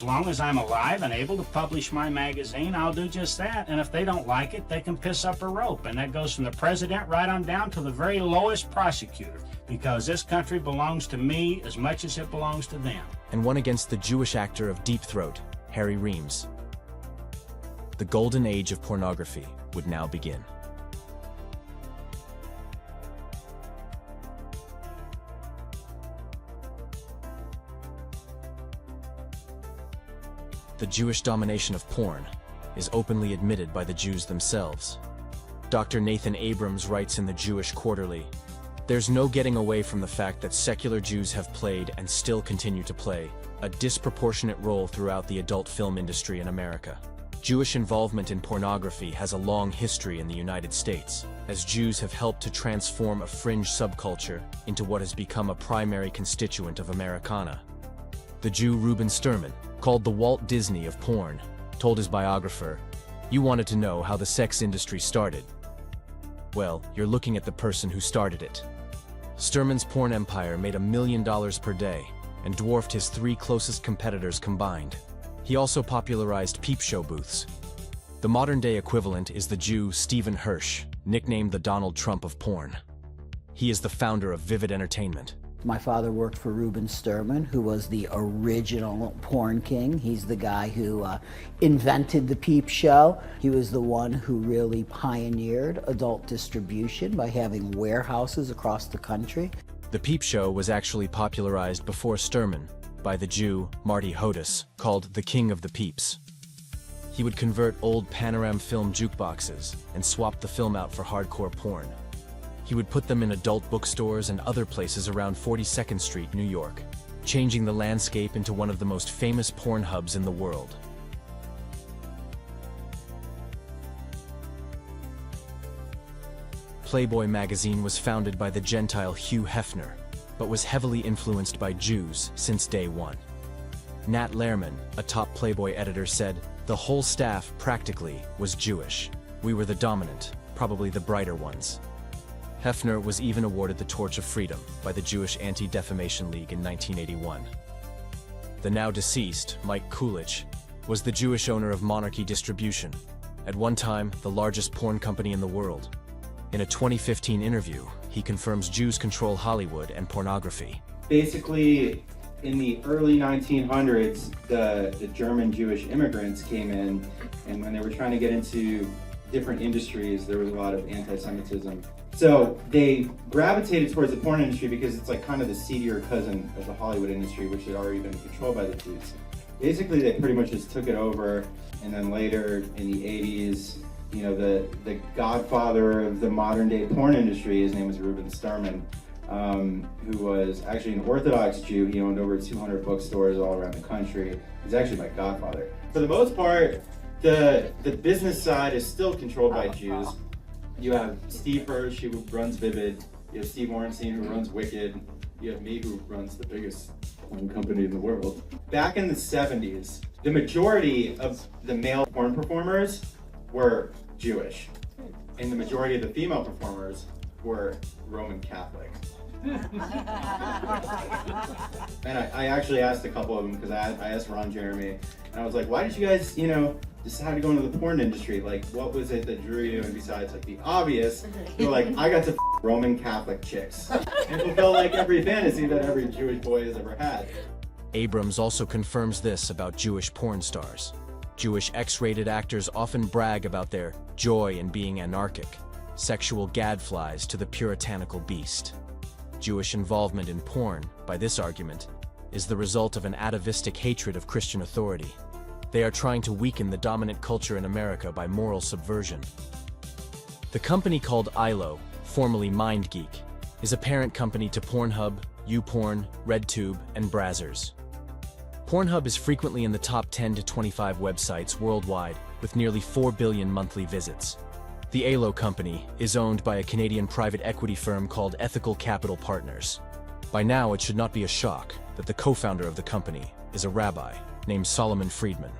As long as I'm alive and able to publish my magazine, I'll do just that. And if they don't like it, they can piss up a rope. And that goes from the president right on down to the very lowest prosecutor. Because this country belongs to me as much as it belongs to them. And one against the Jewish actor of Deep Throat, Harry Reams. The golden age of pornography would now begin. The Jewish domination of porn is openly admitted by the Jews themselves. Dr. Nathan Abrams writes in the Jewish Quarterly, "There's no getting away from the fact that secular Jews have played, and still continue to play, a disproportionate role throughout the adult film industry in America. Jewish involvement in pornography has a long history in the United States, as Jews have helped to transform a fringe subculture into what has become a primary constituent of Americana." The Jew Reuben Sterman, called the Walt Disney of porn, told his biographer, "You wanted to know how the sex industry started. Well, you're looking at the person who started it." Sterman's porn empire made $1 million per day and dwarfed his 3 closest competitors combined. He also popularized peep show booths. The modern-day equivalent is the Jew Stephen Hirsch, nicknamed the Donald Trump of porn. He is the founder of Vivid Entertainment. My father worked for Reuben Sterman, who was the original porn king. He's the guy who invented the peep show. He was the one who really pioneered adult distribution by having warehouses across the country. The peep show was actually popularized before Sterman by the Jew Marty Hodis, called the King of the Peeps. He would convert old Panoram film jukeboxes and swap the film out for hardcore porn. He would put them in adult bookstores and other places around 42nd Street, New York, changing the landscape into one of the most famous porn hubs in the world. Playboy magazine was founded by the Gentile Hugh Hefner, but was heavily influenced by Jews since day one. Nat Lehrman, a top Playboy editor, said, "The whole staff, practically, was Jewish. We were the dominant, probably the brighter ones." Hefner was even awarded the Torch of Freedom by the Jewish Anti-Defamation League in 1981. The now deceased Mike Coolidge was the Jewish owner of Monarchy Distribution, at one time the largest porn company in the world. In a 2015 interview, he confirms Jews control Hollywood and pornography. Basically, in the early 1900s, the German Jewish immigrants came in, and when they were trying to get into different industries, there was a lot of anti-Semitism. So they gravitated towards the porn industry because it's like kind of the seedier cousin of the Hollywood industry, which had already been controlled by the Jews. Basically, they pretty much just took it over, and then later in the 80s, you know, the godfather of the modern day porn industry, his name was Reuben Sterman, who was actually an Orthodox Jew. He owned over 200 bookstores all around the country. He's actually my godfather. For the most part, the business side is still controlled by Jews. You have Steve Hirsch, who runs Vivid. You have Steve Orenstein, who runs Wicked. You have me, who runs the biggest porn company in the world. Back in the 70s, the majority of the male porn performers were Jewish, and the majority of the female performers were Roman Catholic. And I actually asked a couple of them, because I asked Ron Jeremy, and I was like, why did you guys, decide to go into the porn industry? Like, what was it that drew you? And besides, like, the obvious, you're like, I got to Roman Catholic chicks and fulfill like every fantasy that every Jewish boy has ever had. Abrams also confirms this about Jewish porn stars. Jewish X-rated actors often brag about their joy in being anarchic, sexual gadflies to the puritanical beast. Jewish involvement in porn, by this argument, is the result of an atavistic hatred of Christian authority. They are trying to weaken the dominant culture in America by moral subversion. The company called ILO, formerly MindGeek, is a parent company to Pornhub, YouPorn, RedTube, and Brazzers. Pornhub is frequently in the top 10 to 25 websites worldwide, with nearly 4 billion monthly visits. The ALO company is owned by a Canadian private equity firm called Ethical Capital Partners. By now, it should not be a shock that the co-founder of the company is a rabbi named Solomon Friedman.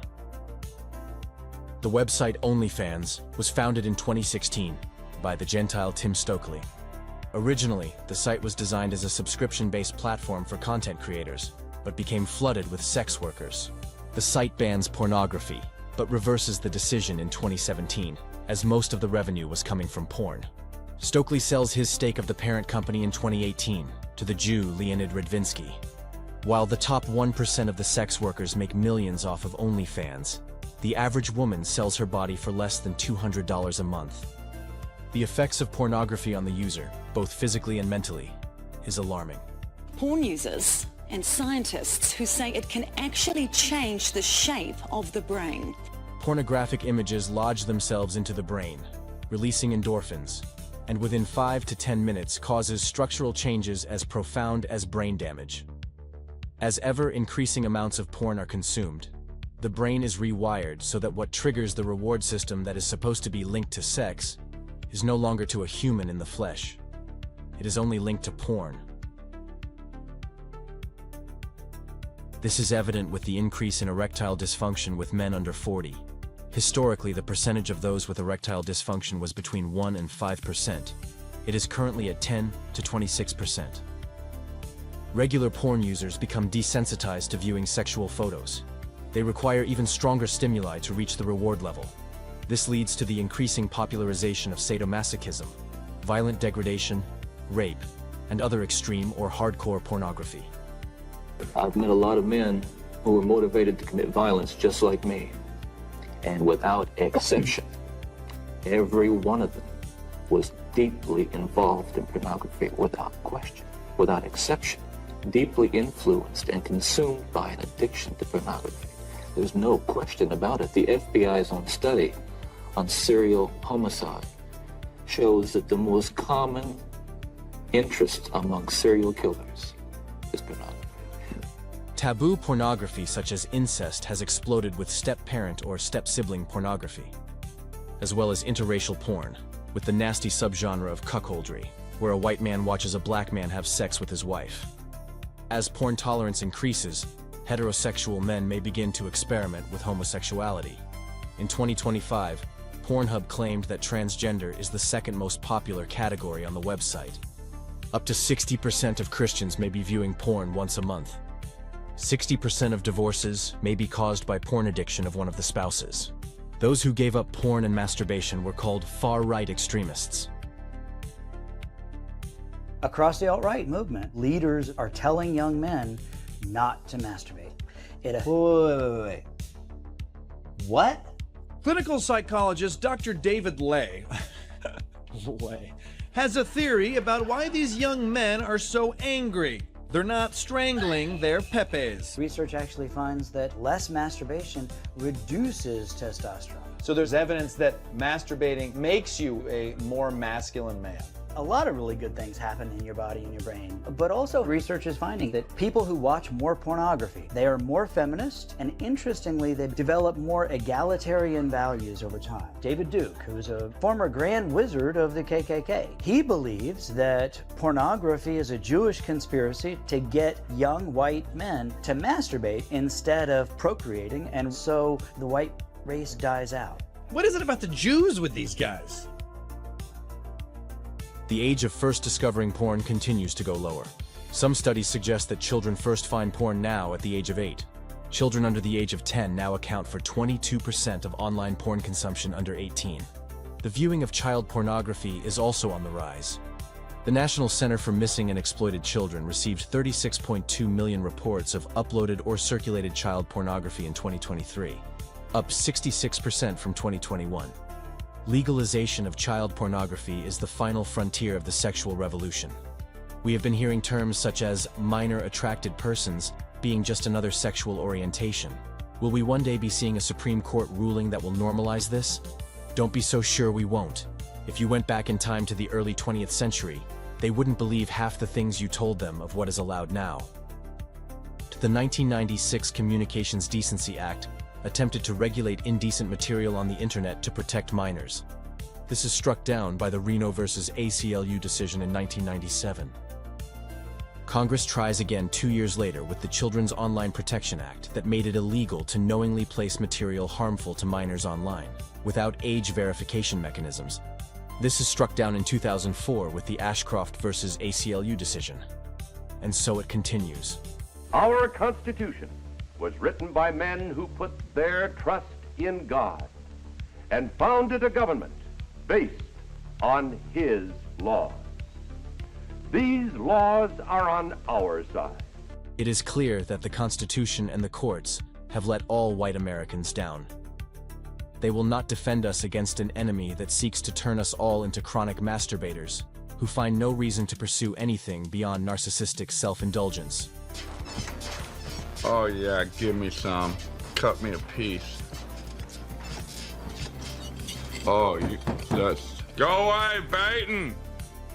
The website OnlyFans was founded in 2016 by the Gentile Tim Stokely. Originally, the site was designed as a subscription-based platform for content creators, but became flooded with sex workers. The site bans pornography, but reverses the decision in 2017, as most of the revenue was coming from porn. Stokely sells his stake of the parent company in 2018 to the Jew Leonid Radvinsky. While the top 1% of the sex workers make millions off of OnlyFans, the average woman sells her body for less than $200 a month. The effects of pornography on the user, both physically and mentally, is alarming. Porn users and scientists who say it can actually change the shape of the brain. Pornographic images lodge themselves into the brain, releasing endorphins, and within 5 to 10 minutes causes structural changes as profound as brain damage. As ever-increasing amounts of porn are consumed, the brain is rewired so that what triggers the reward system that is supposed to be linked to sex is no longer to a human in the flesh. It is only linked to porn. This is evident with the increase in erectile dysfunction with men under 40. Historically, the percentage of those with erectile dysfunction was between 1 and 5%. It is currently at 10 to 26%. Regular porn users become desensitized to viewing sexual photos. They require even stronger stimuli to reach the reward level. This leads to the increasing popularization of sadomasochism, violent degradation, rape, and other extreme or hardcore pornography. I've met a lot of men who were motivated to commit violence just like me. And without exception, every one of them was deeply involved in pornography without question, without exception, deeply influenced and consumed by an addiction to pornography. There's no question about it. The FBI's own study on serial homicide shows that the most common interest among serial killers is pornography. Taboo pornography such as incest has exploded with step-parent or step-sibling pornography, as well as interracial porn, with the nasty subgenre of cuckoldry, where a white man watches a black man have sex with his wife. As porn tolerance increases, heterosexual men may begin to experiment with homosexuality. In 2025, Pornhub claimed that transgender is the second most popular category on the website. Up to 60% of Christians may be viewing porn once a month. 60% of divorces may be caused by porn addiction of one of the spouses. Those who gave up porn and masturbation were called far-right extremists. Across the alt-right movement, leaders are telling young men not to masturbate. Wait. What? Clinical psychologist Dr. David Ley has a theory about why these young men are so angry. They're not strangling their pepes. Research actually finds that less masturbation reduces testosterone. So there's evidence that masturbating makes you a more masculine man. A lot of really good things happen in your body and your brain. But also research is finding that people who watch more pornography, they are more feminist, and interestingly, they develop more egalitarian values over time. David Duke, who's a former Grand Wizard of the KKK, he believes that pornography is a Jewish conspiracy to get young white men to masturbate instead of procreating, and so the white race dies out. What is it about the Jews with these guys? The age of first discovering porn continues to go lower. Some studies suggest that children first find porn now at the age of 8. Children under the age of 10 now account for 22% of online porn consumption under 18. The viewing of child pornography is also on the rise. The National Center for Missing and Exploited Children received 36.2 million reports of uploaded or circulated child pornography in 2023, up 66% from 2021. Legalization of child pornography is the final frontier of the sexual revolution. We have been hearing terms such as minor attracted persons being just another sexual orientation. Will we one day be seeing a Supreme Court ruling that will normalize this? Don't be so sure we won't. If you went back in time to the early 20th century, they wouldn't believe half the things you told them of what is allowed now. The 1996 Communications Decency Act attempted to regulate indecent material on the internet to protect minors. This is struck down by the Reno versus ACLU decision in 1997. Congress tries again 2 years later with the Children's Online Protection Act that made it illegal to knowingly place material harmful to minors online, without age verification mechanisms. This is struck down in 2004 with the Ashcroft versus ACLU decision. And so it continues. Our Constitution was written by men who put their trust in God and founded a government based on His laws. These laws are on our side. It is clear that the Constitution and the courts have let all white Americans down. They will not defend us against an enemy that seeks to turn us all into chronic masturbators, who find no reason to pursue anything beyond narcissistic self-indulgence. Oh yeah, give me some. Cut me a piece. Oh, you just go away, Baton!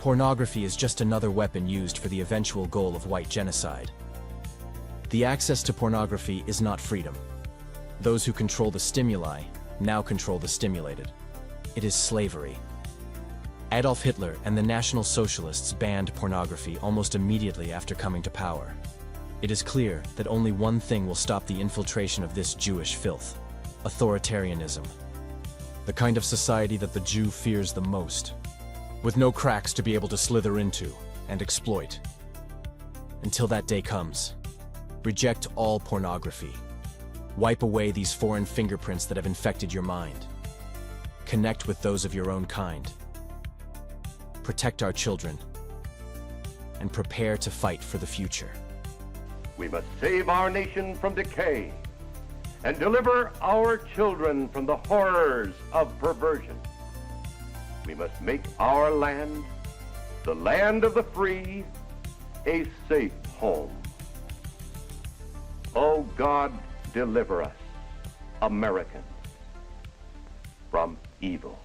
Pornography is just another weapon used for the eventual goal of white genocide. The access to pornography is not freedom. Those who control the stimuli now control the stimulated. It is slavery. Adolf Hitler and the National Socialists banned pornography almost immediately after coming to power. It is clear that only one thing will stop the infiltration of this Jewish filth: authoritarianism. The kind of society that the Jew fears the most, with no cracks to be able to slither into and exploit. Until that day comes, reject all pornography. Wipe away these foreign fingerprints that have infected your mind. Connect with those of your own kind. Protect our children, and prepare to fight for the future. We must save our nation from decay and deliver our children from the horrors of perversion. We must make our land, the land of the free, a safe home. Oh God, deliver us, Americans, from evil.